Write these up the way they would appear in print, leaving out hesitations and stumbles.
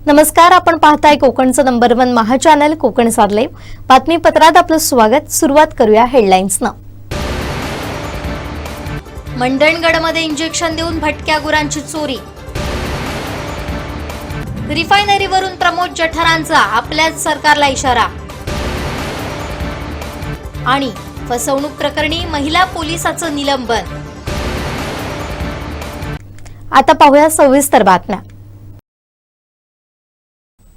नमस्कार, आपण पाहताय कोकणचं नंबर 1 महा चॅनल कोकण सार्लाइव बातमीपत्रात आपलं स्वागत। सुरुवात करूया हेडलाईन्सनं। मंडणगडमध्ये इंजेक्शन देऊन भटक्या गुरांची चोरी। रिफायनरीवरून प्रमोद जठारांचा आपल्याच सरकारला इशारा। आणि फसवणूक प्रकरणी महिला पोलिसाचं निलंबन। आता पाहूया सविस्तर बातम्या।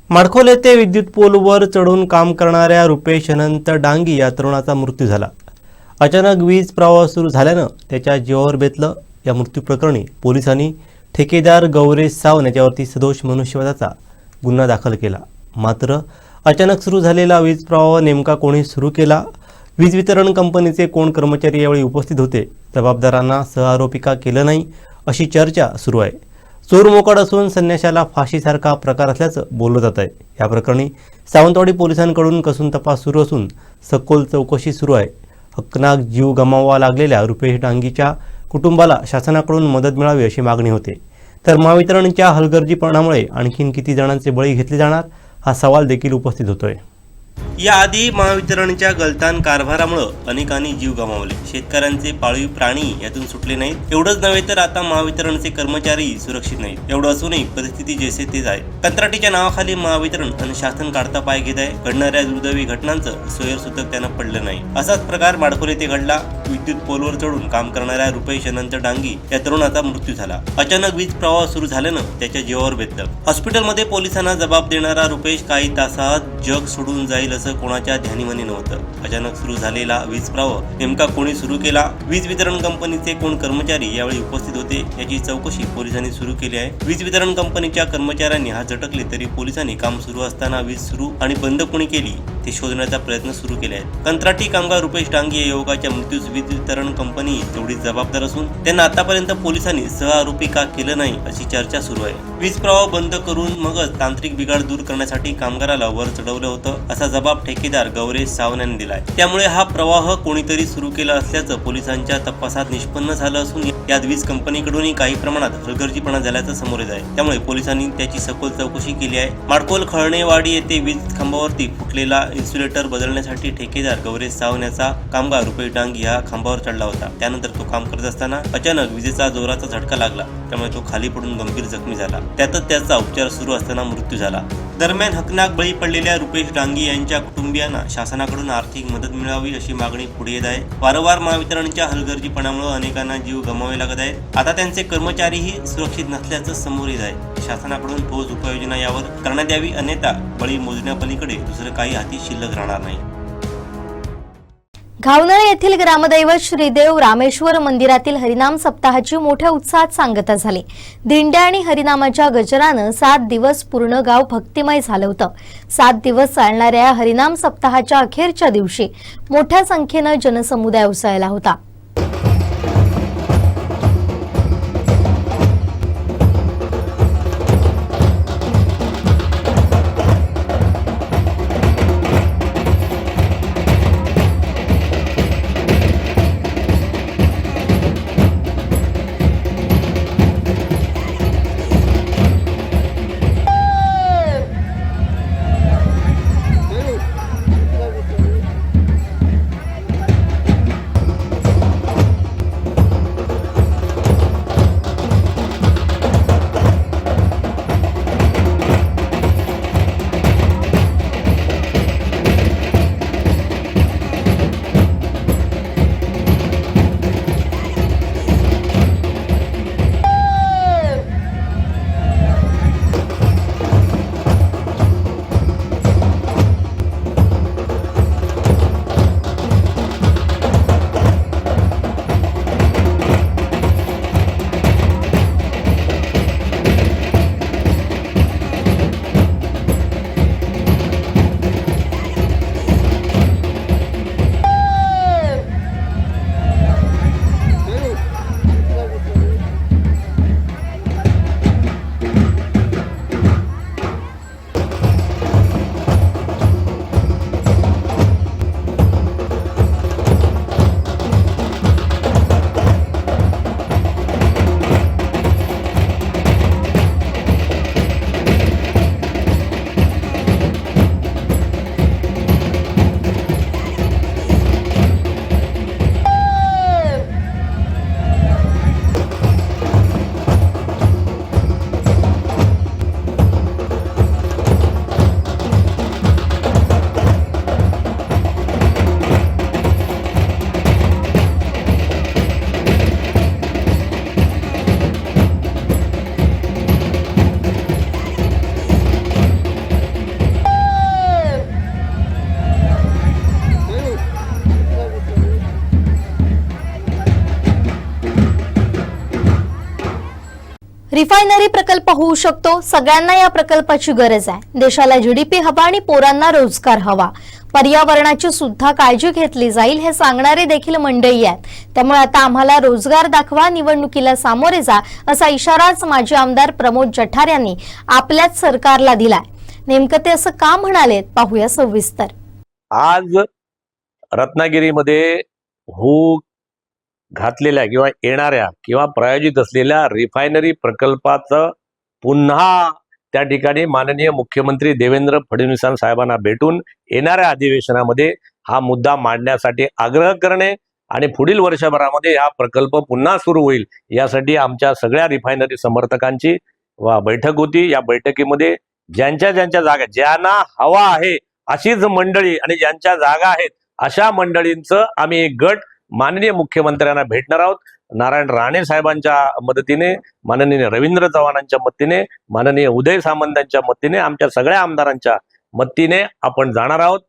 माडखोल येथे विद्युत पोलवर चढून काम करणाऱ्या रुपेश अनंत डांगी या तरुणाचा मृत्यू झाला। अचानक वीज प्रवाह सुरू झाल्यानं त्याच्या जीवावर बेतलं। या मृत्यू प्रकरणी पोलिसांनी ठेकेदार गौरेश सावंत याच्यावरती सदोष मनुष्यवधाचा गुन्हा दाखल केला। मात्र अचानक सुरू झालेला वीज प्रवाह नेमका कोणी सुरू केला, वीज वितरण कंपनीचे कोण कर्मचारी यावेळी उपस्थित होते, जबाबदारांना सहआरोपी का केलं नाही अशी चर्चा सुरू आहे। चोर मोकाट असून संन्याशाला फाशीसारखा प्रकार असल्याचं बोललं जात आहे। या प्रकरणी सावंतवाडी पोलिसांकडून कसून तपास सुरू असून सखोल चौकशी सुरू आहे। हकनाक जीव गमावावा लागलेल्या रुपेश डांगीच्या कुटुंबाला शासनाकडून मदत मिळावी अशी मागणी होते। तर महावितरणच्या हलगर्जीपणामुळे आणखीन किती जणांचे बळी घेतले जाणार हा सवाल देखील उपस्थित होतोय। याआधी महावितरणच्या गलतान कारभारामुळे अनेकांनी जीव गमावले। शेतकऱ्यांचे पाळीव प्राणी यातून सुटले नाहीत। एवढंच नव्हे तर आता महावितरणचे कर्मचारी सुरक्षित नाहीत। एवढं असूनही परिस्थिती जैसे तेच आहे। कंत्राटीच्या नावाखाली महावितरण आणि शासन काढता पाय घेत आहे। घडणाऱ्या दुर्दैवी घटनांचं सोयरसूतक त्यांना पडलं नाही। असाच प्रकार माडखोल येथे घडला। विद्युत पोलवर चढून काम करणाऱ्या रुपेश अनंत डांगी या तरुणाचा मृत्यू झाला। अचानक वीज प्रवाह सुरू झाल्यानं त्याच्या जीवावर बेतलं। हॉस्पिटलमध्ये पोलिसांना जबाब देणारा रुपेश काही तासात जग सोडून जाईल असं कोणाच्या ध्यानीमनी नव्हतं। अचानक सुरू झालेला वीज प्रवाह नेमका कोणी सुरू केला, वीज वितरण कंपनीचे कोण कर्मचारी यावेळी उपस्थित होते याची चौकशी पोलिसांनी सुरू केली आहे। वीज वितरण कंपनीच्या कर्मचाऱ्यांनी हात झटकले तरी पोलिसांनी काम सुरू असताना वीज सुरू आणि बंद कोणी केली ते शोधण्याचा प्रयत्न सुरू केले आहेत। कंत्राटी कामगार रुपेश डांगी या युवकाच्या मृत्यूस वीज वितरण कंपनी तेवढीच जबाबदार असून त्यांना आतापर्यंत पोलिसांनी सहआरोपी का केलं नाही अशी चर्चा सुरू आहे। वीज प्रवाह बंद करून मगच तांत्रिक बिघाड दूर करण्यासाठी कामगाराला वर चढवलं होतं असा जबाब ठेकेदार गौरेश सावंत यांनी दिलाय। त्यामुळे हा प्रवाह कोणीतरी सुरू केला असल्याचं पोलिसांच्या तपासात निष्पन्न झालं असून यात वीज कंपनीकडूनही काही प्रमाणात हलगर्जीपणा झाल्याचं समोर येत आहे। त्यामुळे पोलिसांनी त्याची सखोल चौकशी केली आहे। माडखोल खळणेवाडी येथे वीज खांबावरती फुटलेला इन्सुलेटर बदलण्यासाठी ठेकेदार गौरेश सावंत याचा कामगार रुपेश डांगी हा खांबावर चढला होता। त्यानंतर तो काम करत असताना अचानक विजेचा जोराचा झटका लागला, त्यामुळे तो खाली पडून गंभीर जखमी झाला। त्यातच त्याचा उपचार सुरू असताना मृत्यू झाला। दरम्यान हकनाक बळी पडलेल्या रुपेश डांगी यांच्या कुटुंबियांना शासनाकडून आर्थिक मदत मिळावी अशी मागणी पुढे येत आहे। वारंवार महावितरणच्या हलगर्जीपणामुळे अनेकांना जीव गमावे लागत आहेत। आता त्यांचे कर्मचारीही सुरक्षित नसल्याचं समोर येत आहे। शासनाकडून ठोस उपाययोजना यावर करण्यात यावी, अन्यथा बळी मोजण्यापलीकडे दुसरं काही हाती शिल्लक राहणार नाही। घावनळे येथील ग्रामदैवत श्रीदेव रामेश्वर मंदिरातील हरिनाम सप्ताहाची मोठ्या उत्साहात सांगता झाली। दिंड्या आणि हरिनामाच्या गजरानं 7 दिवस पूर्ण गाव भक्तिमय झालं होतं। 7 दिवस चालणाऱ्या हरिनाम सप्ताहाच्या अखेरच्या दिवशी मोठ्या संख्येनं जनसमुदाय उसळला होता। रिफायनरी प्रकल्प होऊ शकतो. सगळ्यांना या प्रकल्पाची गरज आहे. देशाला जीडीपी हवा आणि पोरांना रोजगार हवा. पर्यावरणाची सुद्धा काळजी घेतली जाईल हे सांगणारे देखील मंडळी आहेत. त्यामुळे आता आम्हाला रोजगार दाखवा, निवडणुकीला सामोरे जा, असा इशाराच माजी आमदार प्रमोद जठार यांनी आपल्याच सरकारला दिलाय. नेमकं ते असं का म्हणालेत पाहूया सविस्तर. आज रत्नागिरीमध्ये होऊ घातलेल्या किंवा येणाऱ्या किंवा प्रायोजित असलेल्या रिफायनरी प्रकल्पाचं पुन्हा त्या ठिकाणी माननीय मुख्यमंत्री देवेंद्र फडणवीस साहेबांना भेटून येणाऱ्या अधिवेशनामध्ये हा मुद्दा मांडण्यासाठी आग्रह करणे आणि पुढील वर्षभरामध्ये हा प्रकल्प पुन्हा सुरू होईल यासाठी आमच्या सगळ्या रिफायनरी समर्थकांची बैठक होती. या बैठकीमध्ये ज्यांच्या जागा ज्यांना हवा आहे अशीच मंडळी आणि ज्यांच्या जागा आहेत अशा मंडळींचं आम्ही एक गट माननीय मुख्यमंत्र्यांना भेटणार आहोत. नारायण राणे साहेबांच्या मदतीने, माननीय रवींद्र चव्हाणांच्या मदतीने, माननीय उदय सामंतांच्या मदतीने, आमच्या सगळ्या आमदारांच्या मदतीने आपण जाणार आहोत.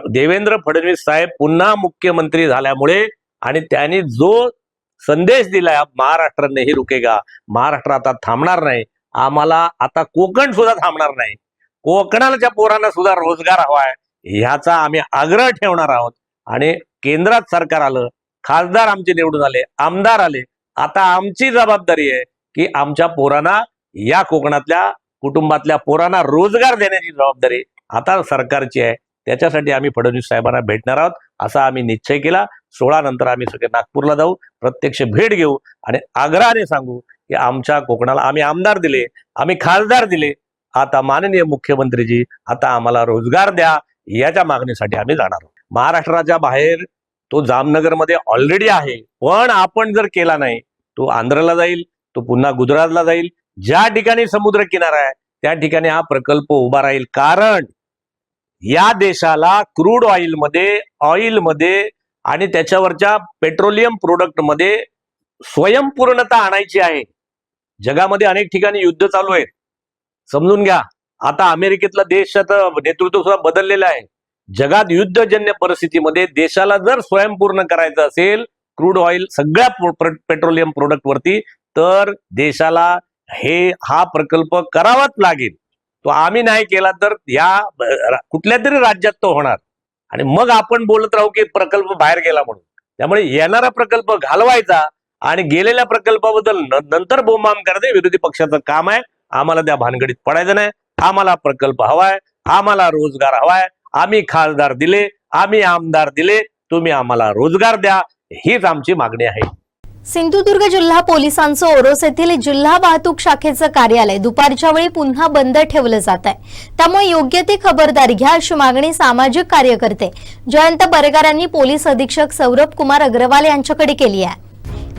देवेंद्र फडणवीस साहेब पुन्हा मुख्यमंत्री झाल्यामुळे आणि त्यांनी जो संदेश दिलाय महाराष्ट्र नाही रुकेगा, महाराष्ट्र आता थांबणार नाही, आम्हाला आता कोकण सुद्धा थांबणार नाही, कोकणाच्या पोरांना सुद्धा रोजगार हवाय ह्याचा आम्ही आग्रह ठेवणार आहोत. आणि केंद्रात सरकार आलं, खासदार आमचे निवडून आले, आमदार आले, आता आमची जबाबदारी आहे की आमच्या पोरांना, या कोकणातल्या कुटुंबातल्या पोरांना रोजगार देण्याची जबाबदारी आता सरकारची आहे. त्याच्यासाठी आम्ही फडणवीस साहेबांना भेटणार आहोत असा आम्ही निश्चय केला. 16 नंतर आम्ही सगळे नागपूरला जाऊ, प्रत्यक्ष भेट घेऊ आणि आग्रहाने सांगू की आमच्या कोकणाला आम्ही आमदार दिले, आम्ही खासदार दिले, आता माननीय मुख्यमंत्रीजी आता आम्हाला रोजगार द्या, याच्या मागणीसाठी आम्ही जाणार आहोत. महाराष्ट्राच्या बाहेर तो जामनगरमध्ये ऑलरेडी आहे, पण आपण जर केला नाही तो आंध्रला जाईल, तो पुन्हा गुजरातला जाईल. ज्या ठिकाणी समुद्र किनारा आहे त्या ठिकाणी हा प्रकल्प उभा राहील. कारण या देशाला क्रूड ऑइलमध्ये आणि त्याच्यावरच्या पेट्रोलियम प्रोडक्टमध्ये स्वयंपूर्णता आणायची आहे. जगामध्ये अनेक ठिकाणी युद्ध चालू आहेत, समजून घ्या. आता अमेरिकेतला देशाचं नेतृत्व सुद्धा बदललेलं आहे. जगात युद्धजन्य परिस्थितीमध्ये देशाला जर स्वयंपूर्ण करायचं असेल क्रूड ऑइल सगळ्या पेट्रोलियम प्रोडक्ट वरती, तर देशाला हा प्रकल्प करावाच लागेल. तो आम्ही नाही केला तर या कुठल्या तरी राज्यात तो होणार आणि मग आपण बोलत राहू की प्रकल्प बाहेर गेला म्हणून. त्यामुळे येणारा प्रकल्प घालवायचा आणि गेलेल्या प्रकल्पाबद्दल नंतर बोंबाम करणे विरोधी पक्षाचं काम आहे. आम्हाला त्या भानगडीत पडायचं नाही. आम्हाला प्रकल्प हवाय, आम्हाला रोजगार हवाय. आम्ही खासदार दिले, आम्ही आमदार दिले, तुम्ही आम्हाला रोजगार द्या, हीच आमची मागणी आहे. सिंधुदुर्ग जिल्हा पोलिसांचं ओरोस येथील जिल्हा वाहतूक शाखेचं कार्यालय दुपारच्या वेळी पुन्हा बंद ठेवलं जात आहे. त्यामुळे योग्य ती खबरदारी घ्या अशी मागणी सामाजिक कार्यकर्ते जयंत बरेगार यांनी पोलीस अधीक्षक सौरभ कुमार अग्रवाल यांच्याकडे केली आहे.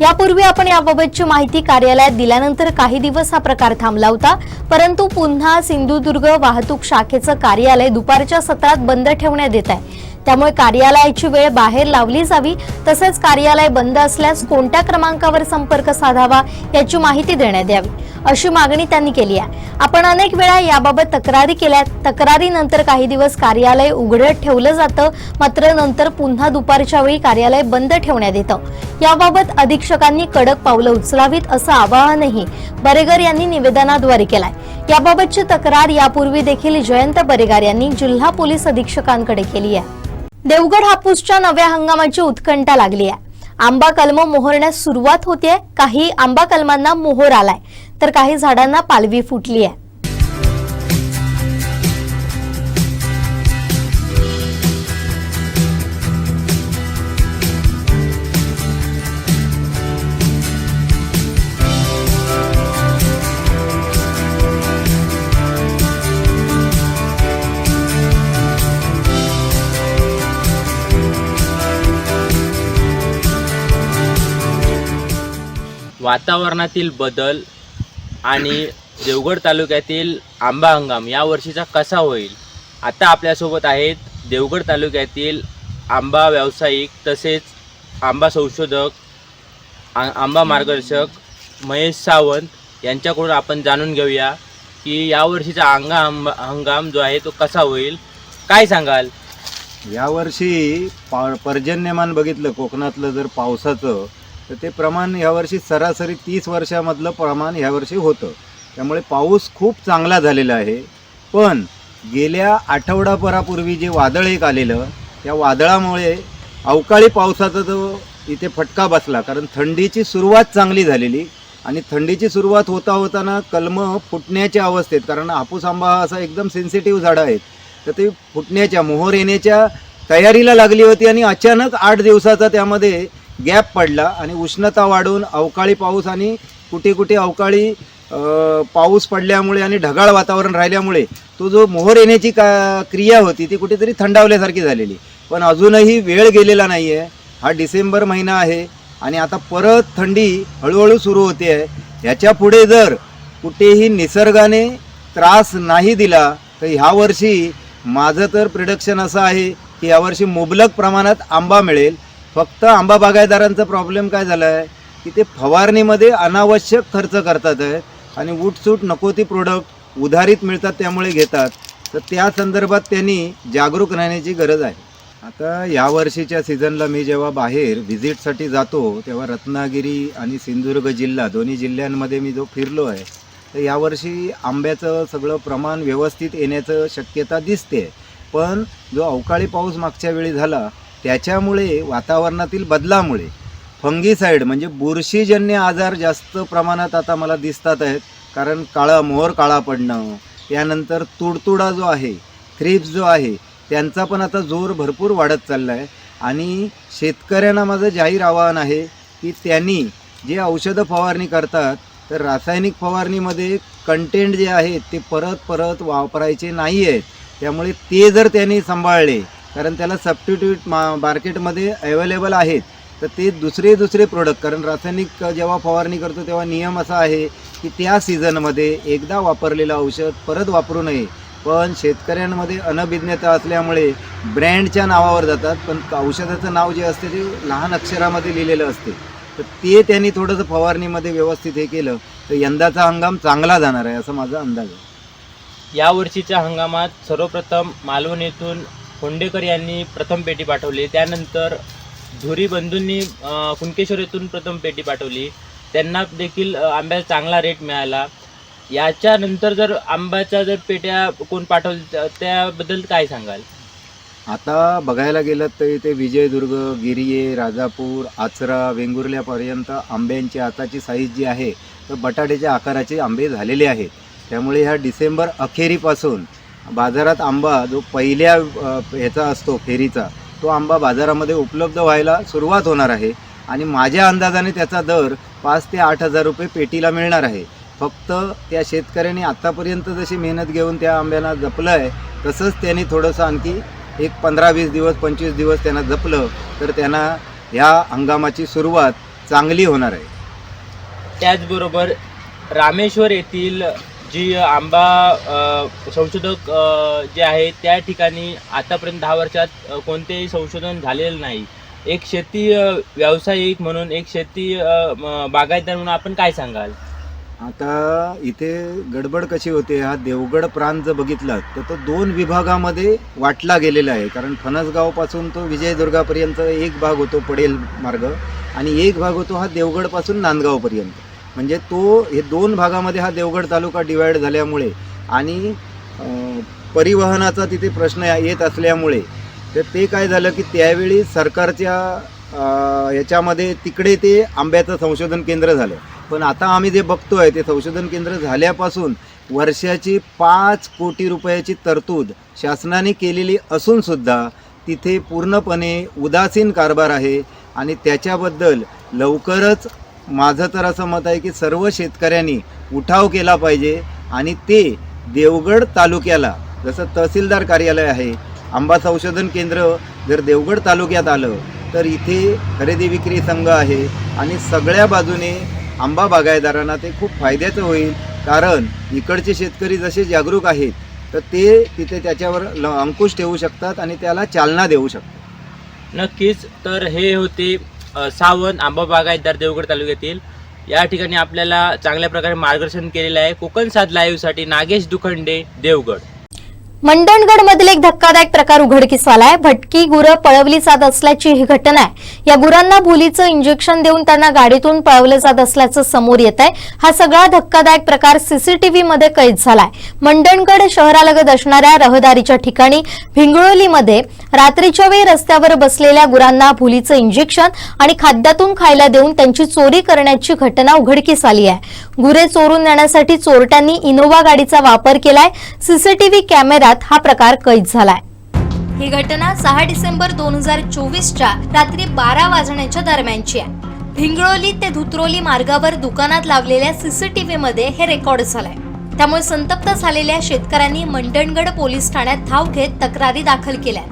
यापूर्वी आपण याबाबतची माहिती कार्यालयात दिल्यानंतर काही दिवस हा प्रकार थांबला होता, परंतु पुन्हा सिंधुदुर्ग वाहतूक शाखेचं कार्यालय दुपारच्या सत्रात बंद ठेवण्यात येत आहे. त्यामुळे कार्यालयाची वेळ बाहेर लावली जावी, तसेच कार्यालय बंद असल्यास कोणत्या क्रमांकावर संपर्क साधावा याची माहिती देण्यात यावी अशी मागणी त्यांनी केली आहे. आपण अनेक वेळा याबाबत तक्रारी केल्या. तक्रारीनंतर काही दिवस कार्यालय उघडं ठेवलं जातं, मात्र नंतर पुन्हा दुपारच्या वेळी कार्यालय बंद ठेवण्यात येतं. याबाबत अधीक्षकांनी कडक पावलं उचलावीत असं आवाहनही बरेगर यांनी निवेदनाद्वारे केलंय. याबाबतची तक्रार यापूर्वी देखील जयंत बरेगार यांनी जिल्हा पोलीस अधीक्षकांकडे केली आहे. देवगड हापूसच्या नव्या हंगामाची उत्कंठा लागली आहे. आंबा कलम मोहरण्यास सुरुवात होतीये. काही आंबा कलमांना मोहर आलाय तर काही झाडांना पालवी फुटली आहे. वातावरणातील बदल आणि देवगड तालुक्यातील आंबा हंगाम या वर्षीचा कसा होईल, आता आपल्यासोबत आहेत देवगड तालुक्यातील आंबा व्यावसायिक तसेच आंबा संशोधक, आंबा मार्गदर्शक महेश सावंत यांच्याकडून आपण जाणून घेऊया की यावर्षीचा हंगाम जो आहे तो कसा होईल. काय सांगाल? यावर्षी पर्जन्यमान बघितलं कोकणातलं जर पावसाचं तर ते प्रमाण ह्यावर्षी सरासरी 30 वर्षामधलं प्रमाण ह्यावर्षी होतं. त्यामुळे पाऊस खूप चांगला झालेला आहे. पण गेल्या आठवडाभरापूर्वी जे वादळ एक आलेलं, त्या वादळामुळे अवकाळी पावसाचा जो इथे फटका बसला. कारण थंडीची सुरुवात चांगली झालेली आणि थंडीची सुरुवात होताना कलमं फुटण्याच्या अवस्थेत, कारण हापूस आंबा हा असा एकदम सेन्सिटिव्ह झाडं आहेत, तर ते फुटण्याच्या, मोहर येण्याच्या तयारीला लागली होती. आणि अचानक 8 दिवसाचा त्यामध्ये गॅप पडला आणि उष्णता वाढून अवकाळी पाऊस आणि कुठे कुठे अवकाळी पाऊस पडल्यामुळे आणि ढगाळ वातावरण राहिल्यामुळे तो जो मोहर येण्याची क्रिया होती ती कुठेतरी थंडावल्यासारखी झालेली. पण अजूनही वेळ गेलेला नाही आहे. हा डिसेंबर महिना आहे आणि आता परत थंडी हळूहळू सुरू होते आहे. ह्याच्या पुढे जर कुठेही निसर्गाने त्रास नाही दिला तर ह्यावर्षी माझं तर प्रिडक्शन असं आहे की यावर्षी मुबलक प्रमाणात आंबा मिळेल. फक्त आंबा बागायतदारांचा प्रॉब्लेम काय झाला आहे की ते फवारणीमध्ये अनावश्यक खर्च करतात आहेत आणि उठसूट नको ती प्रोडक्ट उधारीत मिळतात त्यामुळे घेतात. तर त्या संदर्भात त्यांनी जागरूक राहण्याची गरज आहे. आता यावर्षीच्या सीझनला मी जेव्हा बाहेर व्हिजिटसाठी जातो तेव्हा रत्नागिरी आणि सिंधुदुर्ग जिल्हा दोन्ही जिल्ह्यांमध्ये मी जो फिरलो आहे, तर यावर्षी आंब्याचं सगळं प्रमाण व्यवस्थित येण्याचं शक्यता दिसते. पण जो अवकाळी पाऊस मागच्या वेळी झाला त्याच्यामुळे वातावरणातील बदलामुळे फंगीसाईड म्हणजे बुरशीजन्य आजार जास्त प्रमाणात आता मला दिसतात आहेत. कारण मोहर काळा पडणं, त्यानंतर तुडतुडा जो आहे, थ्रिप्स जो आहे, त्यांचा पण आता जोर भरपूर वाढत चालला आहे. आणि शेतकऱ्यांना माझं जाहीर आवाहन आहे की त्यांनी जे औषधं फवारणी करतात तर रासायनिक फवारणीमध्ये कंटेंट जे आहे ते परत वापरायचे नाही आहेत. त्यामुळे ते जर त्यांनी सांभाळले, कारण त्याला सबस्टिट्यूट मार्केटमध्ये अवेलेबल आहेत, तर ते दुसरे प्रोडक्ट, कारण रासायनिक जेव्हा फवारणी करतो तेव्हा नियम असा आहे की त्या सीझनमध्ये एकदा वापरलेलं औषध परत वापरू नये. पण शेतकऱ्यांमध्ये अनभिज्ञता असल्यामुळे ब्रँडच्या नावावर जातात, पण औषधाचं नाव जे असते ते लहान अक्षरामध्ये लिहिलेलं असते. तर ते त्यांनी थोडंसं फवारणीमध्ये व्यवस्थित हे केलं तर यंदाचा हंगाम चांगला जाणार आहे असं माझा अंदाज आहे. यावर्षीच्या हंगामात सर्वप्रथम मालवण येथून होंडेकर यांनी प्रथम पेटी पाठवली. त्यानंतर धुरी बंधूंनी कुणकेश्वर येथून प्रथम पेटी पाठवली. त्यांना देखील आंब्याचा चांगला रेट मिळाला. याच्यानंतर जर आंब्याच्या जर पेट्या कोण पाठवल्या त्याबद्दल काय सांगाल? आता बघायला गेलं तर इथे विजयदुर्ग, गिरिये, राजापूर, आचरा, वेंगुर्ल्यापर्यंत आंब्यांची आताची साईज जी आहे तर बटाट्याच्या आकाराचे आंबे झालेले आहेत. त्यामुळे ह्या डिसेंबर अखेरीपासून बाजारात आंबा जो पहिल्या ह्याचा असतो फेरीचा, तो आंबा बाजारामध्ये उपलब्ध व्हायला सुरुवात होणार आहे. आणि माझ्या अंदाजाने त्याचा दर 5 ते 8 हजार रुपये पेटीला मिळणार आहे. फक्त त्या शेतकऱ्यांनी आत्तापर्यंत जशी मेहनत घेऊन त्या आंब्यांना जपलं आहे तसंच त्यांनी थोडंसं आणखी एक 15-20 दिवस 25 दिवस त्यांना जपलं तर त्यांना ह्या हंगामाची सुरुवात चांगली होणार आहे. त्याचबरोबर रामेश्वर येथील जी आंबा संशोधक जे आहेत त्या ठिकाणी आतापर्यंत 10 वर्षात कोणतेही संशोधन झालेलं नाही. एक शेती व्यावसायिक म्हणून, एक शेती बागायतदार म्हणून आपण काय सांगाल? आता इथे गडबड कशी होते, हा देवगड प्रांत जर बघितला तर तो 2 विभागामध्ये वाटला गेलेला आहे. कारण फणसगावपासून तो विजयदुर्गापर्यंत एक भाग होतो पडेल मार्ग आणि एक भाग होतो हा देवगडपासून नांदगावपर्यंत. म्हणजे तो हे 2 भागामध्ये हा देवगड तालुका डिवाईड झाल्यामुळे आणि परिवहनाचा तिथे प्रश्न येत असल्यामुळे तर ते काय झालं की त्यावेळी सरकारच्या याच्यामध्ये तिकडे ते आंब्याचं संशोधन केंद्र झालं. पण आता आम्ही जे बघतोय ते संशोधन केंद्र झाल्यापासून वर्षाची 5 कोटी रुपयाची तरतूद शासनाने केलेली असूनसुद्धा तिथे पूर्णपणे उदासीन कारभार आहे. आणि त्याच्याबद्दल लवकरच माझं तर असं मत आहे की सर्व शेतकऱ्यांनी उठाव केला पाहिजे आणि ते देवगड तालुक्याला जसं तहसीलदार कार्यालय आहे, आंबा संशोधन केंद्र जर देवगड तालुक्यात आलं तर इथे खरेदी विक्री संघ आहे आणि सगळ्या बाजूने आंबा बागायतदारांना ते खूप फायद्याचं होईल. कारण इकडचे शेतकरी जसे जागरूक आहेत तर ते तिथे त्याच्यावर अंकुश ठेवू शकतात आणि त्याला चालना देऊ शकतात. नक्कीच. तर हे होते सावंत आंबा बागायतदार देवगड तालुक्यातील. या ठिकाणी आपल्याला चांगल्या प्रकारे मार्गदर्शन केलेलं आहे. कोकण 7 लाईव्हसाठी नागेश दुखंडे, देवगड. मंडणगड मधील एक धक्कादायक प्रकार उघडकीस आलाय. भटकी गुरं पळवली जात असल्याची ही घटना आहे. या गुरांना भुलीचं इंजेक्शन देऊन त्यांना गाडीतून पळवलं जात असल्याचं समोर येत आहे. हा सगळा धक्कादायक प्रकार सीसीटीव्ही मध्ये कैद झालाय. मंडणगड शहरालगत असणाऱ्या रहदारीच्या ठिकाणी भिंगळोलीमध्ये रात्रीच्या वेळी रस्त्यावर बसलेल्या गुरांना भुलीचं इंजेक्शन आणि खाद्यातून खायला देऊन त्यांची चोरी करण्याची घटना उघडकीस आली आहे. गुरे चोरून नेण्यासाठी चोरट्यांनी इनोव्हा गाडीचा वापर केलाय. सीसीटीव्ही कॅमेरा हा प्रकार कैद झालाय. ही घटना 6 डिसेंबर 2024च्या रात्री 12 वाजण्याच्या दरम्यानची आहे. भिंगळोली ते धुत्रोली मार्गावर दुकानात लावलेल्या सीसीटीव्ही मध्ये हे रेकॉर्ड झालंय. त्यामुळे संतप्त झालेल्या शेतकऱ्यांनी मंडणगड पोलीस ठाण्यात धाव घेत तक्रारी दाखल केल्या.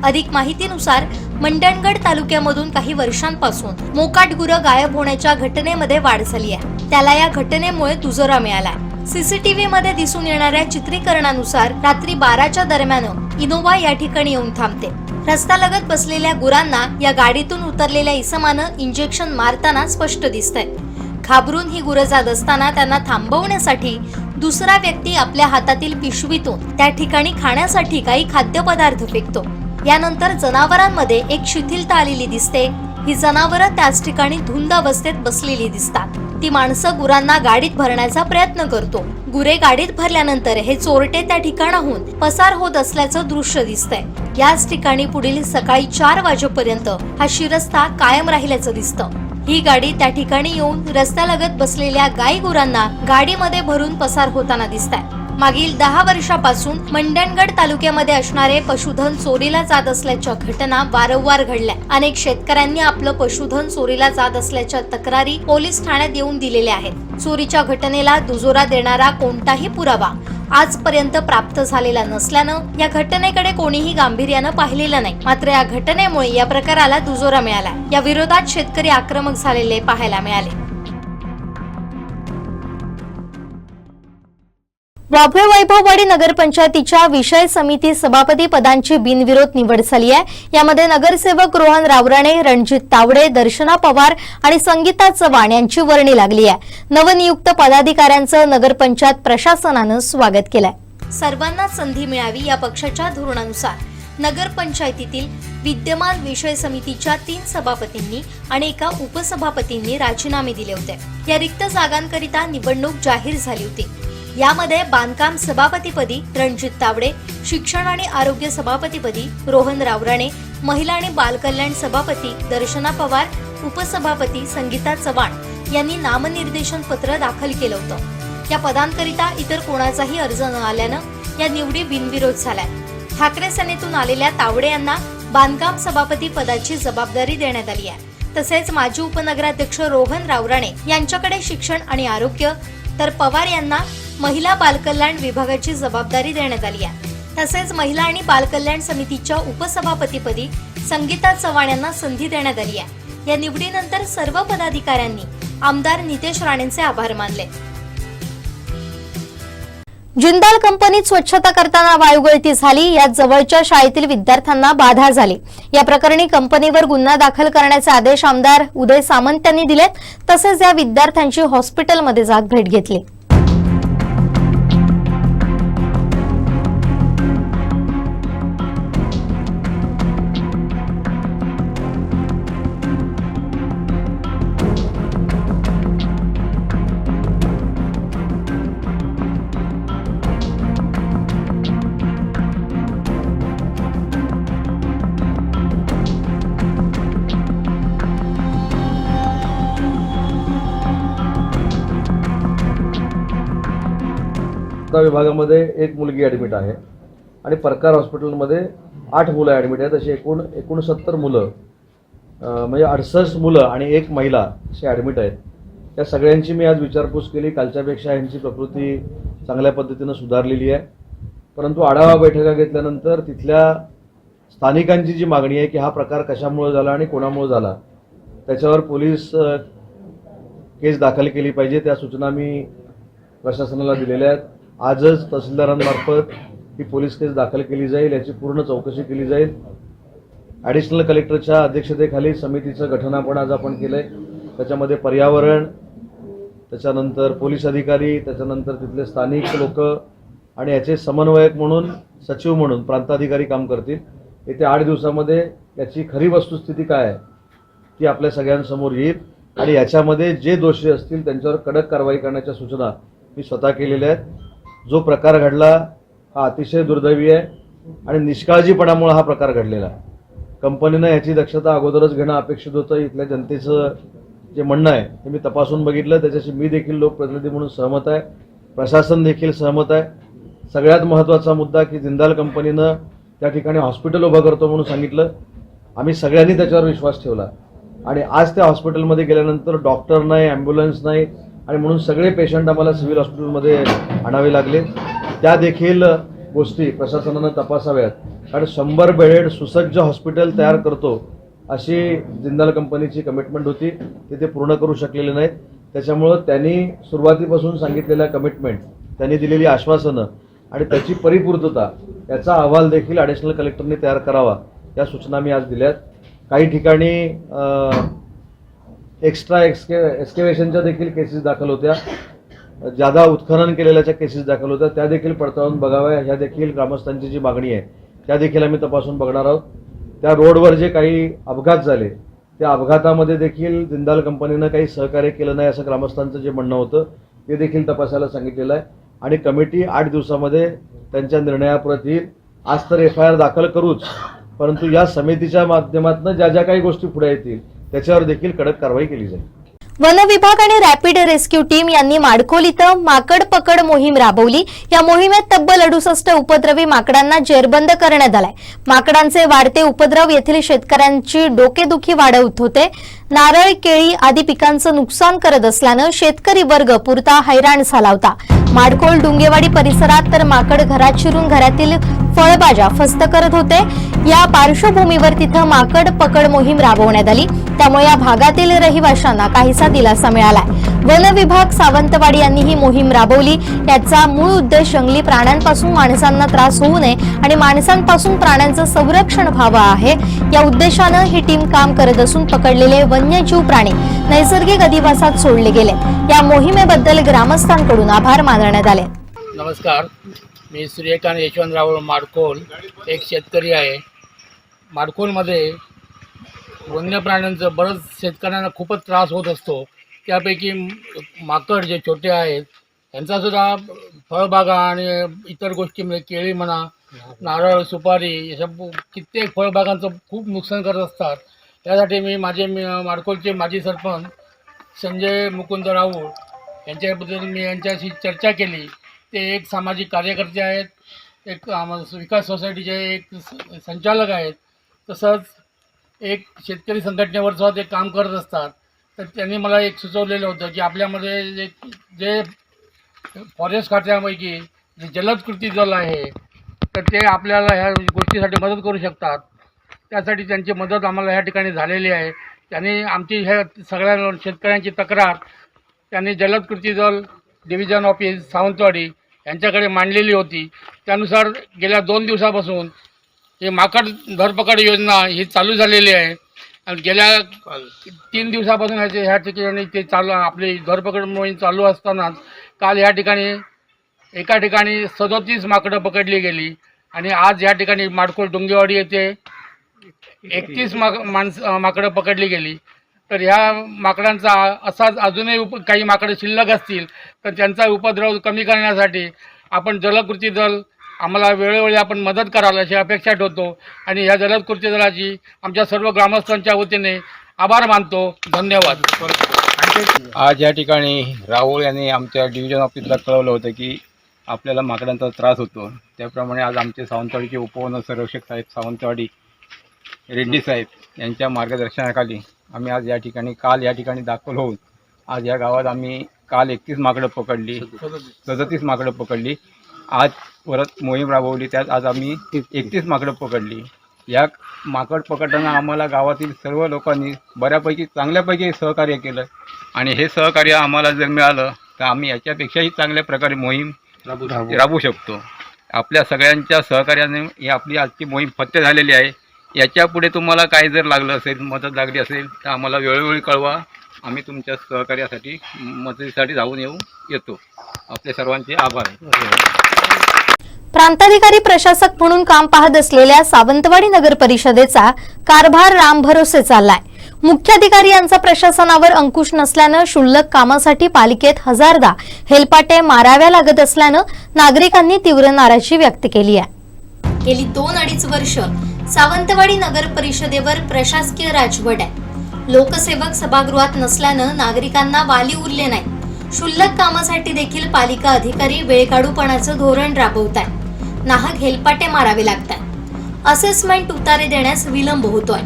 अधिक माहितीनुसार मंडणगड तालुक्यामधून काही वर्षांपासून मोकाट गुरं गायब होण्याच्या घटनेमध्ये वाढ झाली आहे. त्याला या घटनेमुळे दुजोरा मिळालाय. सीसीटीव्ही मध्ये दिसून येणाऱ्या चित्रीकरणानुसार रात्री 12च्या दरम्यान इनोव्हा या ठिकाणी येऊन थांबते. रस्त्यालगत बसलेल्या गुरांना या गाडीतून उतरलेल्या इसमानं इंजेक्शन मारताना स्पष्ट दिसतंय. घाबरून ही गुरं जात असताना त्यांना थांबवण्यासाठी दुसरा व्यक्ती आपल्या हातातील पिशवीतून त्या ठिकाणी खाण्यासाठी काही खाद्यपदार्थ फेकतो. यानंतर जनावरांमध्ये एक शिथिलता आलेली दिसते. ही जनावरं त्याच ठिकाणी धुंद अवस्थेत बसलेली दिसतात. ती माणसं गुरांना गाडीत भरण्याचा प्रयत्न करतो. गुरे गाडीत भरल्यानंतर हे चोरटे त्या ठिकाणाहून पसार होत असल्याचं दृश्य दिसतंय. याच ठिकाणी पुढील सकाळी 4 वाजेपर्यंत हा शिरस्ता कायम राहिल्याचं दिसतं. ही गाडी त्या ठिकाणी येऊन रस्त्यालगत बसलेल्या गाई गुरांना गाडीमध्ये भरून पसार होताना दिसताय. मागील 10 वर्षापासून मंडणगड तालुक्यामध्ये असणारे पशुधन चोरीला जात असल्याच्या घटना वारंवार घडल्या. अनेक शेतकऱ्यांनी आपलं पशुधन चोरीला जात असल्याच्या तक्रारी पोलीस ठाण्यात येऊन दिलेल्या आहेत. चोरीच्या घटनेला दुजोरा देणारा कोणताही पुरावा आजपर्यंत प्राप्त झालेला नसल्यानं या घटनेकडे कोणीही गांभीर्यानं पाहिलेलं नाही. मात्र या घटनेमुळे या प्रकाराला दुजोरा मिळाला. या विरोधात शेतकरी आक्रमक झालेले पाहायला मिळाले. वाघवे वैभववाडी नगरपंचायतीच्या विषय समिती सभापती पदांची बिनविरोध निवड झाली आहे. यामध्ये नगरसेवक रोहन रावराणे, रणजित तावडे, दर्शना पवार आणि संगीता चव्हाण यांची वर्णी लागली आहे. नवनियुक्त पदाधिकाऱ्यांचं नगरपंचायत प्रशासनानं स्वागत केलंय. सर्वांना संधी मिळावी या पक्षाच्या धोरणानुसार नगरपंचायतीतील विद्यमान विषय समितीच्या 3 सभापतींनी आणि एका उपसभापतींनी राजीनामे दिले होते. या रिक्त जागांकरिता निवडणूक जाहीर झाली होती. यामध्ये बांधकाम सभापतीपदी रणजित तावडे, शिक्षण आणि आरोग्य सभापतीपदी रोहन रावराणे, महिला आणि बालकल्याण सभापती दर्शना पवार, उपसभापती संगीता चव्हाण यांनी नामनिर्देशन पत्र दाखल केलं होतं. या पदांकरिता इतर कोणाचाही अर्ज न आल्यानं या निवडी बिनविरोध झाल्या. ठाकरे सेनेतून आलेल्या तावडे यांना बांधकाम सभापती पदाची जबाबदारी देण्यात आली आहे. तसेच माजी उपनगराध्यक्ष रोहन रावराणे यांच्याकडे शिक्षण आणि आरोग्य, तर पवार यांना महिला बालकल्याण विभागाची जबाबदारी देण्यात आली आहे. तसेच महिला आणि बालकल्याण समितीच्या उपसभापतीपदी संगीता चव्हाण यांना संधी देण्यात आली आहे. या निवडीनंतर सर्व पदाधिकाऱ्यांनी आमदार नितेश राणेंचे आभार मानले. जिंदाल कंपनीत स्वच्छता करताना वायुगळती झाली. यात जवळच्या शाळेतील विद्यार्थ्यांना बाधा झाली. या प्रकरणी कंपनीवर गुन्हा दाखल करण्याचे आदेश आमदार उदय सामंत यांनी दिलेत. तसेच या विद्यार्थ्यांची हॉस्पिटलमध्ये जात भेट घेतली. विभागामध्ये एक मुलगी ॲडमिट आहे आणि परकार हॉस्पिटलमध्ये 8 मुलं ॲडमिट आहेत. अशी एकूण 69 मुलं म्हणजे 68 मुलं आणि 1 महिला अशी ॲडमिट आहेत. त्या सगळ्यांची मी आज विचारपूस केली. कालच्यापेक्षा यांची प्रकृती चांगल्या पद्धतीनं सुधारलेली आहे. परंतु आढावा बैठका घेतल्यानंतर तिथल्या स्थानिकांची जी मागणी आहे की हा प्रकार कशामुळे झाला आणि कोणामुळे झाला त्याच्यावर पोलीस केस दाखल केली पाहिजे, त्या सूचना मी प्रशासनाला दिलेल्या आहेत. आजच तहसीलदारांमार्फत ही पोलीस केस दाखल केली जाईल, याची पूर्ण चौकशी केली जाईल. ॲडिशनल कलेक्टरच्या अध्यक्षतेखाली समितीचं गठन आज आपण केलं आहे. त्याच्यामध्ये पर्यावरण, त्याच्यानंतर पोलीस अधिकारी, त्याच्यानंतर तिथले स्थानिक लोक आणि याचे समन्वयक म्हणून सचिव म्हणून प्रांताधिकारी काम करतील. येत्या 8 दिवसामध्ये याची खरी वस्तुस्थिती काय आहे ती आपल्या सगळ्यांसमोर येईल आणि याच्यामध्ये जे दोषी असतील त्यांच्यावर कडक कारवाई करण्याच्या सूचना मी स्वतः केलेल्या आहेत. जो प्रकार घडला हा अतिशय दुर्दैवी आहे आणि निष्काळजीपणामुळे हा प्रकार घडलेला आहे. कंपनीनं याची दक्षता अगोदरच घेणं अपेक्षित होतं. इथल्या जनतेचं जे म्हणणं आहे ते मी तपासून बघितलं. त्याच्याशी मी देखील लोकप्रतिनिधी म्हणून सहमत आहे, प्रशासन देखील सहमत आहे. सगळ्यात महत्त्वाचा मुद्दा की जिंदाल कंपनीनं त्या ठिकाणी हॉस्पिटल उभं करतो म्हणून सांगितलं. आम्ही सगळ्यांनी त्याच्यावर विश्वास ठेवला आणि आज त्या हॉस्पिटलमध्ये गेल्यानंतर डॉक्टर नाही, ॲम्ब्युलन्स नाही आणि म्हणून सगळे पेशंट आम्हाला सिव्हिल हॉस्पिटलमध्ये आणावे लागले. त्या देखील गोष्टी प्रशासनानं तपासाव्यात, कारण 100 बेडेड सुसज्ज हॉस्पिटल तयार करतो अशी जिंदाल कंपनीची कमिटमेंट होती. ते पूर्ण करू शकलेले नाहीत. त्याच्यामुळं त्यांनी सुरुवातीपासून सांगितलेल्या कमिटमेंट, त्यांनी दिलेली आश्वासनं आणि त्याची परिपूर्तता याचा अहवाल देखील ॲडिशनल कलेक्टरने तयार करावा या सूचना मी आज दिल्यात. काही ठिकाणी एक्स्ट्रा एक्स्केवेशनच्या देखील केसेस दाखल होत्या, जादा उत्खनन केलेल्याच्या केसेस दाखल होत्या, त्या देखील पडताळून बघाव्या. ह्या देखील ग्रामस्थांची जी मागणी आहे त्या देखील आम्ही तपासून बघणार आहोत. त्या रोडवर जे काही अपघात झाले त्या अपघातामध्ये देखील जिंदाल कंपनीनं काही सहकार्य केलं नाही असं ग्रामस्थांचं जे म्हणणं होतं ते देखील तपासायला सांगितलेलं आहे आणि कमिटी 8 दिवसामध्ये त्यांच्या निर्णयाप्रत येईल. आज तर FIR दाखल करूच, परंतु या समितीच्या माध्यमातून ज्या ज्या काही गोष्टी पुढे येतील त्याच्यावर देखील कडक कारवाई केली जाईल. वन विभाग आणि रॅपिड रेस्क्यू टीम यांनी माडखोल इथं माकड पकड मोहीम राबवली. या मोहिमेत तब्बल 68 उपद्रवी माकडांना जेरबंद करण्यात आलाय. माकडांचे वाढते उपद्रव येथील शेतकऱ्यांची डोकेदुखी वाढवत होते. नारळ, केळी आदी पिकांचं नुकसान करत असल्यानं शेतकरी वर्ग पुरता हैराण झाला होता. माडखोल डुंगेवाडी परिसरात तर माकड घरात शिरून घरातील फळभाज्या फस्त करत होते. या पार्श्वभूमीवर तिथं माकड पकड मोहीम राबवण्यात आली. त्यामुळे या भागातील रहिवाशांना काहीसा दिलासा मिळालाय. वन विभाग, सावंतवाडी यांनी ही मोहीम राबवली. याचा मूळ उद्देश जंगली प्राण्यांपासून माणसांना त्रास होऊ नये आणि माणसांपासून प्राण्यांचं संरक्षण व्हावं आहे. या उद्देशानं ही टीम काम करत असून पकडलेले वन्यजीव प्राणी नैसर्गिक अधिवासात सोडले गेले. या मोहिमेबद्दल ग्रामस्थांकडून आभार मानण्यात आले. नमस्कार, मी सूर्यकांत यशवंतराव माडखोल, एक शेतकरी आहे. माडखोलमध्ये वन्य प्राण्यांचं बरंच शेतकऱ्यांना खूपच त्रास होत असतो. त्यापैकी माकड जे छोटे आहेत यांचासुद्धा फळबागा आणि इतर गोष्टी म्हणजे केळी म्हणा, नारळ, सुपारी अशा कित्येक फळबागांचं खूप नुकसान करत असतात. त्यासाठी मी माडखोलचे माजी सरपंच संजय मुकुंद राऊळ यांच्याबद्दल मी यांच्याशी चर्चा केली. ते एक सामाजिक कार्यकर्ते आहेत, एक विकास सोसायटीचे एक संचालक आहेत, तसंच एक शेतकरी संघटनेवर सुद्धा ते काम करत असतात. तर त्यांनी मला एक सुचवलेलं होतं की आपल्यामध्ये जे फॉरेस्ट खात्यापैकी जे जलद कृती दल आहे तर ते आपल्याला ह्या गोष्टीसाठी मदत करू शकतात. त्यासाठी त्यांची मदत आम्हाला ह्या ठिकाणी झालेली आहे. त्यांनी आमची ह्या सगळ्या शेतकऱ्यांची तक्रार त्यांनी जलद कृती दल डिव्हिजन ऑफिस सावंतवाडी यांच्याकडे मांडलेली होती. त्यानुसार गेल्या 2 दिवसापासून हे माकड धरपकड योजना ही चालू झालेली आहे आणि गेल्या 3 दिवसापासून ह्या ठिकाणी ते आपली धरपकड मोहीम चालू असतानाच काल ह्या ठिकाणी एका ठिकाणी 37 माकडं पकडली गेली आणि आज ह्या ठिकाणी माडखोल डोंगेवाडी येथे 31 माकडं पकडली गेली. तर ह्या माकडांचा असाच अजूनही काही माकडं शिल्लक असतील तर त्यांचा उपद्रव कमी करण्यासाठी आपण जलकृती दल आम्हाला वेळोवेळी आपण मदत कराल अशी अपेक्षा ठेवतो आणि ह्या जलद कृती दलाची आमच्या सर्व ग्रामस्थांच्या वतीने आभार मानतो. धन्यवाद. आज या ठिकाणी राहुल यांनी आमच्या डिव्हिजन ऑफिसला कळवलं होतं की आपल्याला माकडांचा त्रास होतो. त्याप्रमाणे आज आमचे सावंतवाडीचे उपवन संरक्षक साहेब सावंतवाडी रेड्डी साहेब यांच्या मार्गदर्शनाखाली आम्ही आज काल या ठिकाणी दाखल होऊन आज या गावात आम्ही काल 31 माकडं पकडली, 37 माकडं पकडली. आज परत मोहीम राबवली, त्यात आज आम्ही 31 माकडं पकडली. या माकड पकडताना आम्हाला गावातील सर्व लोकांनी बऱ्यापैकी चांगल्यापैकी सहकार्य केलं आणि हे सहकार्य आम्हाला जर मिळालं तर आम्ही याच्यापेक्षाही चांगल्या प्रकारे मोहीम राबवू शकतो. आपल्या सगळ्यांच्या सहकार्याने ही आपली आजची मोहीम फत्ते झालेली आहे. याच्यापुढे तुम्हाला काही जर लागलं असेल, मदत लागली असेल तर आम्हाला वेळोवेळी कळवा. आम्ही तुमच्या सहकार्यासाठी मदतीसाठी येतो. आपल्या सर्वांचे आभार. प्रांताधिकारी प्रशासक म्हणून काम पाहत असलेल्या सावंतवाडी नगर परिषदेचा कारभार रामभरोसे चाललाय. मुख्याधिकारी यांचा प्रशासनावर अंकुश नसल्यानं क्षुल्लक कामासाठी पालिकेत हजारदा हेलपाटे माराव्या लागत असल्यानं नागरिकांनी तीव्र नाराजी व्यक्त केली आहे. गेली 2-2.5 वर्ष सावंतवाडी नगर परिषदेवर प्रशासकीय राजवट आहे. लोकसेवक सभागृहात नसल्यानं नागरिकांना वाली उरले नाही. क्षुल्लक कामासाठी देखील पालिका अधिकारी वेळकाढूपणाचं धोरण राबवतात. नाहक हेलपाटे मारावे लागतात. असेसमेंट उतारे देण्यास विलंब होतोय.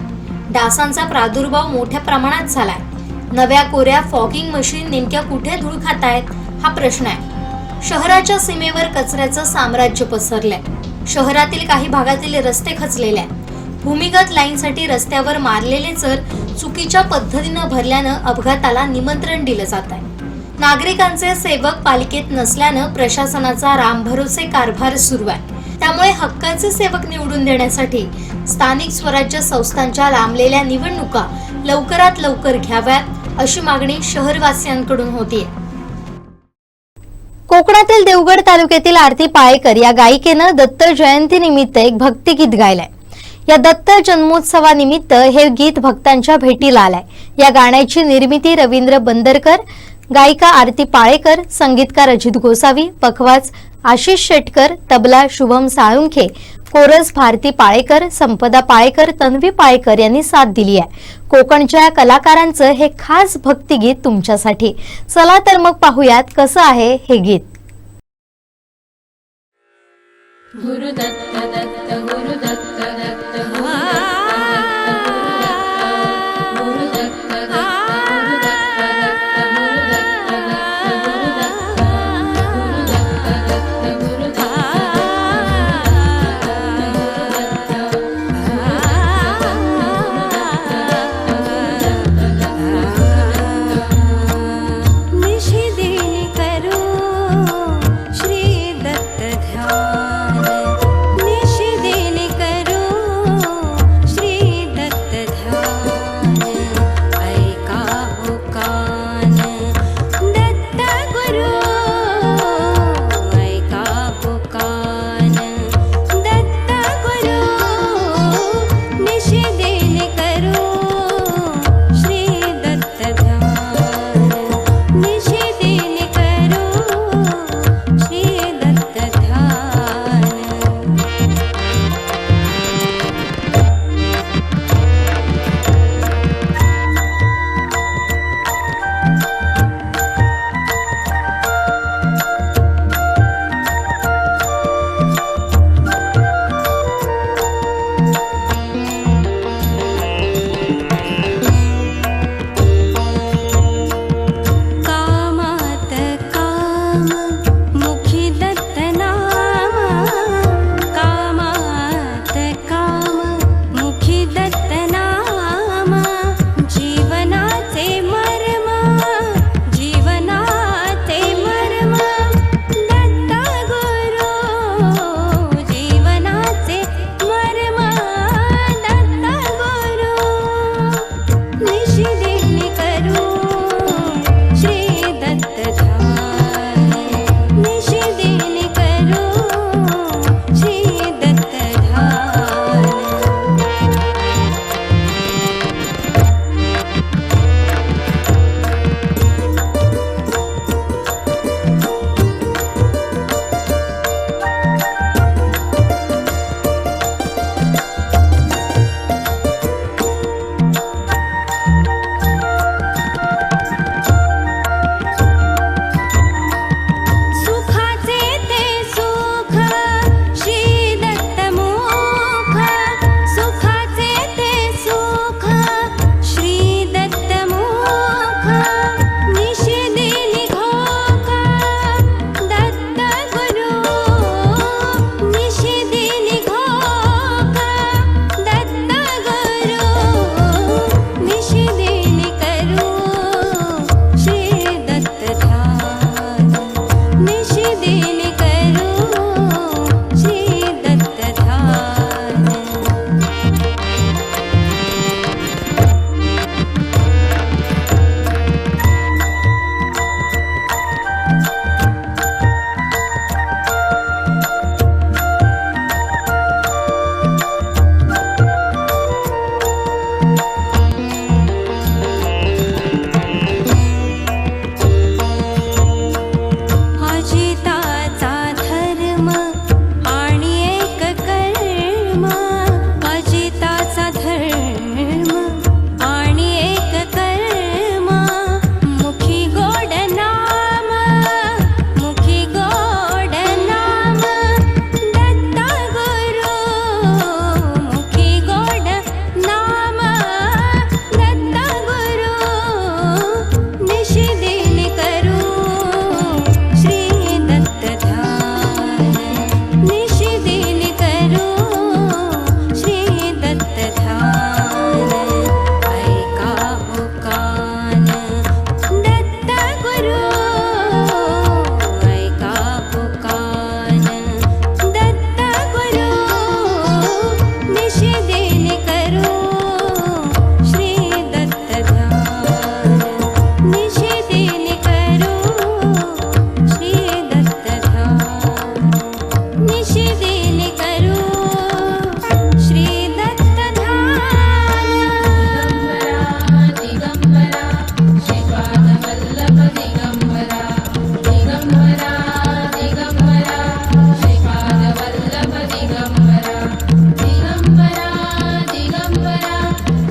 डासांचा प्रादुर्भाव मोठ्या प्रमाणात झालाय. नव्या कोऱ्या फॉगिंग मशीन नेमक्या कुठे धूळ खात आहेत हा प्रश्न आहे. शहराच्या सीमेवर कचऱ्याचं साम्राज्य पसरलंय. शहरातील काही भागातील रस्ते खचलेले आहेत. भूमिगत लाईनसाठी रस्त्यावर मारलेले चर चुकीच्या पद्धतीनं भरल्यानं अपघाताला निमंत्रण दिलं जात आहे. नागरिकांचे सेवक पालिकेत नसल्यानं प्रशासनाचा रामभरोसे कारभार सुरू आहे. त्यामुळे हक्काचे सेवक निवडून देण्यासाठी स्थानिक स्वराज्य संस्थांच्या लांबलेल्या निवडणुका लवकरात लवकर घ्याव्यात अशी मागणी शहरवासियांकडून होतीये. कोकणातील देवगड तालुक्यातील आरती पाळेकर या गायिकेनं दत्त जयंती निमित्त एक भक्तिगीत गायलंय. या दत्त जन्मोत्सवानिमित्त हे गीत भक्तांच्या भेटीला आलंय. या गाण्याची निर्मिती रवींद्र बंदरकर, गायिका आरती पाळेकर, संगीतकार अजित गोसावी, पखवाज आशिष शेटकर, तबला शुभम साळुंखे, कोरस भारती पाळेकर, संपदा पाळेकर, तन्वी पाळेकर यांनी साथ दिली आहे. कोकणच्या कलाकारांचं हे खास भक्तिगीत तुमच्यासाठी. चला तर मग पाहूयात कसं आहे हे गीत. गुरुदत्त दत्त गुरुदत्त दत्त श्री आणि एक कर्म अजिताचा धर्म आणि एक कर्म मुखी गोड नाम दत्ता गुरु मुखी गोड नाम दत्ता गुरु निशिदिन करू श्री दत्त ध्यान निशिदिन करू श्री दत्त ध्यान ऐका हो कान दत्त गुरु ऐका हो कान दत्त गुरु निशिदिन करू श्री दत्त ध्यान निशिदिन करू श्री दत्त ध्यान निशिदिन करू श्री दत्त ध्यान दिगंबरा श्रीपाद वल्लभ दिगंबरा दिगंबरा दिगंबरा श्रीपाद वल्लभ दिगंबरा दिगंबरा दिगंबरा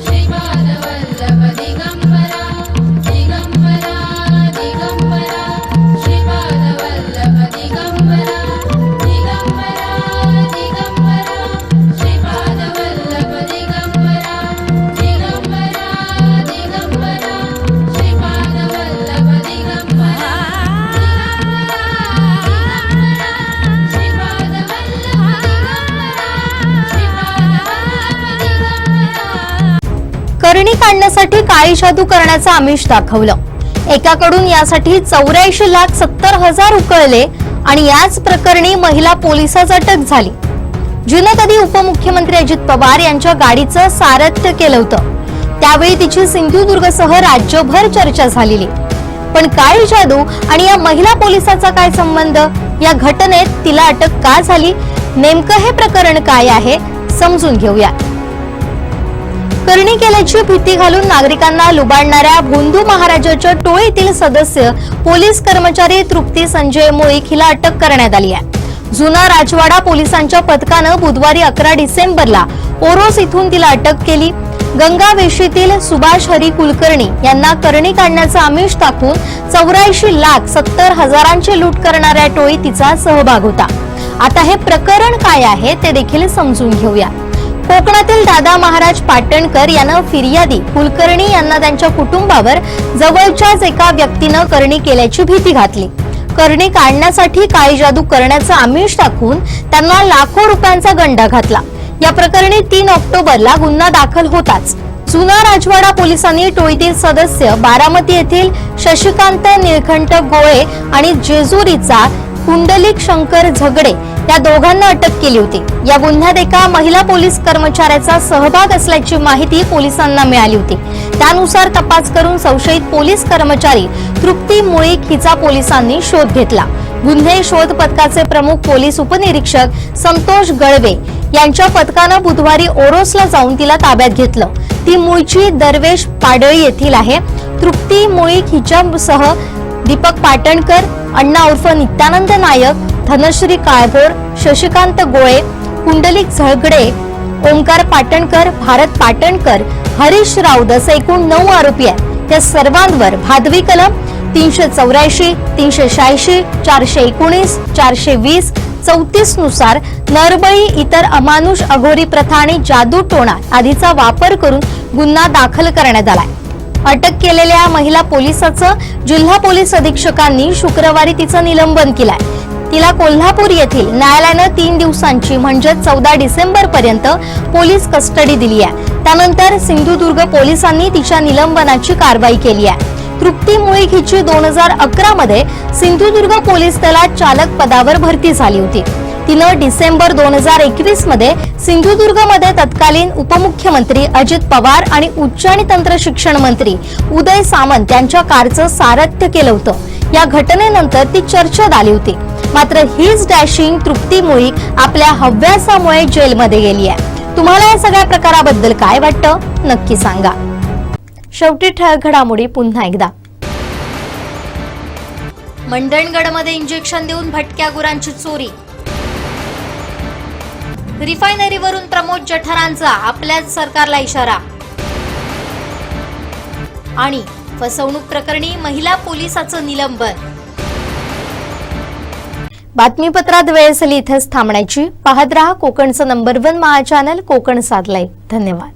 श्रीपाद वल्लभ दिगंबरा दिगंबरा दिगंबरा श्रीपाद वल्लभ दिगंबरा दिगंबरा दिगंबरा श्रीपाद वल्लभ दिगंबरा दिगंबरा दिगंबरा श्रीपाद वल्लभ दिगंबरा श्रीपाद करणी काढण्यासाठी काळी जादू करण्याचं आमिष दाखवलं. एकाकडून यासाठी 84,70,000 उकळले आणि याच प्रकरणी महिला पोलिसास अटक झाली. जिनं कधी उपमुख्यमंत्री अजित पवार यांच्या गाडीचं सारथ्य केलं होतं त्यावेळी तिची सिंधुदुर्गसह राज्यभर चर्चा झालेली. पण काळी जादू आणि या महिला पोलिसाचा काय संबंध? या घटनेत तिला अटक का झाली? नेमकं हे प्रकरण काय आहे समजून घेऊया. करणी केल्याची भीती घालून नागरिकांना लुबाडणाऱ्या भोंदू महाराजाच्या टोळीतील सदस्य पोलीस कर्मचारी तृप्ती संजय मुळीक हिला अटक करण्यात आली आहे. जुना राजवाडा पोलिसांच्या पथकानं बुधवारी 11 डिसेंबरला ओरोस इथून तिला अटक केली. गंगा वेशीतील सुभाष हरी कुलकर्णी यांना करणी काढण्याचं आमिष दाखवून 84,70,000 लूट करणाऱ्या टोळीत तिचा सहभाग होता. आता हे प्रकरण काय आहे ते देखील समजून घेऊया. कोकणातील दादा महाराज पाटणकर यानं फिर्यादी कुलकर्णी यांना त्यांच्या कुटुंबावर जवळच्याच एका व्यक्तीनं करणी केल्याची भीती घातली. करणी काढण्यासाठी काळी जादू करण्याचं आमिष दाखवून त्यांना लाखो रुपयांचा गंडा घातला. या प्रकरणी 3 ऑक्टोबरला गुन्हा दाखल होताच जुना राजवाडा पोलिसांनी टोळीतील सदस्य बारामती येथील शशिकांत निळकंठ गोळे आणि जेजुरीचा कुंडलिक शंकर झगडे या दोघांना अटक केली होती. या गुन्ह्यात एका महिला पोलीस कर्मचाऱ्याचा सहभाग असल्याची माहिती पोलिसांना मिळाली होती. त्यानुसार तपास करून संशयित पोलीस कर्मचारी तृप्ती मुळीक हिचा पोलिसांनी शोध घेतला. गुन्हे शोध पथकाचे प्रमुख पोलीस उपनिरीक्षक संतोष गळवे यांच्या पथकानं बुधवारी ओरोसला जाऊन तिला ताब्यात घेतलं. ती मूळची दरवेश पाडळी येथील आहे. तृप्ती मुळीक हिच्यासह दीपक पाटणकर, अण्णा उर्फ नित्यानंद नायक, धनश्री काळभोर, शशिकांत गोळे, कुंडलिक झळगडे, ओंकार पाटणकर, भारत पाटणकर, हरीश राऊत असे एकूण 9 आरोपी आहेत. त्या सर्वांवर भादवी कलम 384, 386, 419, 420, 34 नुसार नरबळी, इतर अमानुष, अघोरी प्रथा आणि जादू टोणा आदीचा वापर करून गुन्हा दाखल करण्यात आलाय. अटक केलेल्या महिला पोलिसाचं जिल्हा पोलीस अधीक्षकांनी शुक्रवारी तिचं निलंबन केलंय. तिला कोल्हापूर येथील न्यायालयानं 3 दिवसांची म्हणजे 14 डिसेंबर पर्यंत पोलीस कस्टडी दिली आहे. त्यानंतर सिंधुदुर्ग पोलिसांनी तिच्या निलंबनाची कारवाई केली आहे. तृप्ती मुळीक हिची 2011 मध्ये सिंधुदुर्ग पोलीस दलात चालक पदावर भरती झाली होती. तिनं डिसेंबर 2021 मध्ये सिंधुदुर्गमध्ये तत्कालीन उपमुख्यमंत्री अजित पवार आणि उच्च आणि तंत्र शिक्षण मंत्री उदय सामंत यांच्या कारचं सारथ्य केलं होतं. या घटनेनंतर ती चर्चेत आली होती. मात्र हीच डॅशिंग तृप्ती मुळीक आपल्या हव्यासामुळे जेलमध्ये गेली आहे. तुम्हाला या सगळ्या प्रकाराबद्दल काय वाटतं नक्की सांगा. शेवटी ठळक घडामोडी पुन्हा एकदा. मंडणगडमध्ये इंजेक्शन देऊन भटक्या गुरांची चोरी. रिफायनरीवरून प्रमोद जठारांचा आपल्याच सरकारला इशारा. आणि फसवणूक प्रकरणी महिला पोलिसाचं निलंबन. बातमीपत्रात वेळ झाली इथेच थांबण्याची. पाहत रहा कोकणचं नंबर 1 महा चॅनल कोकण 7 लाईव्ह. धन्यवाद.